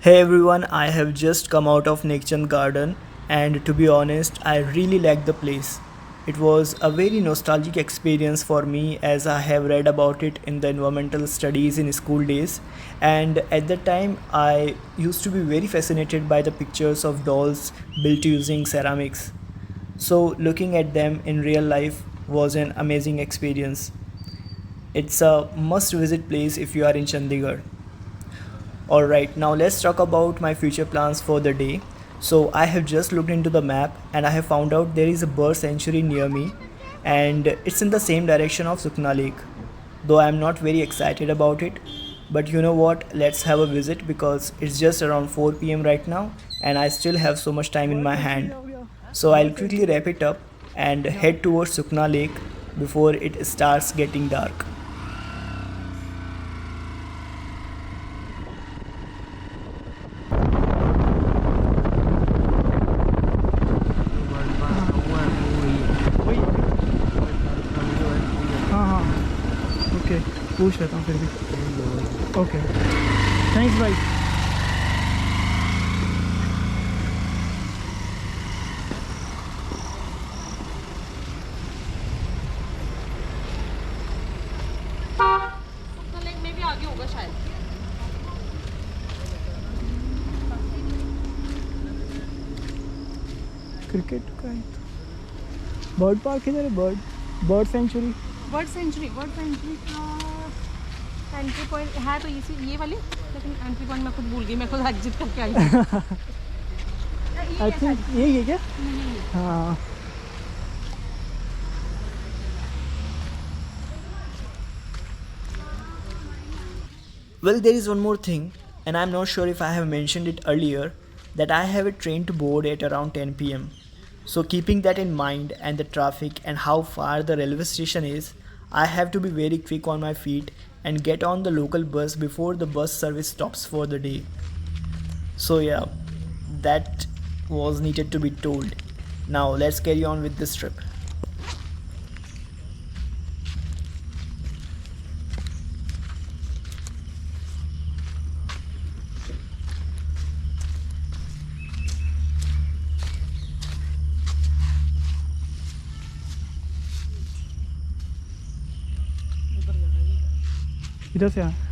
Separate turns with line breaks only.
Hey everyone, I have just come out of Nekchan Garden and to be honest, I really liked the place. It was a very nostalgic experience for me as I have read about it in the environmental studies in school days, and at that time I used to be very fascinated by the pictures of dolls built using ceramics. So looking at them in real life was an amazing experience. It's a must visit place if you are in Chandigarh. Alright, now let's talk about my future plans for the day. So, I have just looked into the map and I have found out there is a bird sanctuary near me and it's in the same direction of Sukna Lake. Though I am not very excited about it, but you know what? Let's have a visit because it's just around 4 p.m. right now and I still have so much time in my hand. So, I'll quickly wrap it up and head towards Sukna Lake before it starts getting dark.
वही हाँ हाँ okay पूछ लेता हूँ फिर भी okay thanks भाई
lake में भी आगे होगा शायद।
क्रिकेट का है बर्ड पार्क किधर है बर्ड सेंचुरी
बर्ड सेंचुरी का एंट्री पॉइंट है तो ये वाली, लेकिन एंट्री पॉइंट मैं खुद भूल गई, मैं खुद एग्जिट करके आई थी।
आई थिंक यही है क्या हाँ
Well, there is one more thing, and I'm not sure if I have mentioned it earlier, that I have a train to board at around 10 p.m. So, keeping that in mind and the traffic and how far the railway station is, I have to be very quick on my feet and get on the local bus before the bus service stops for the day. So, yeah, that was needed to be told. Now, let's carry on with this trip.
इधर से हाँ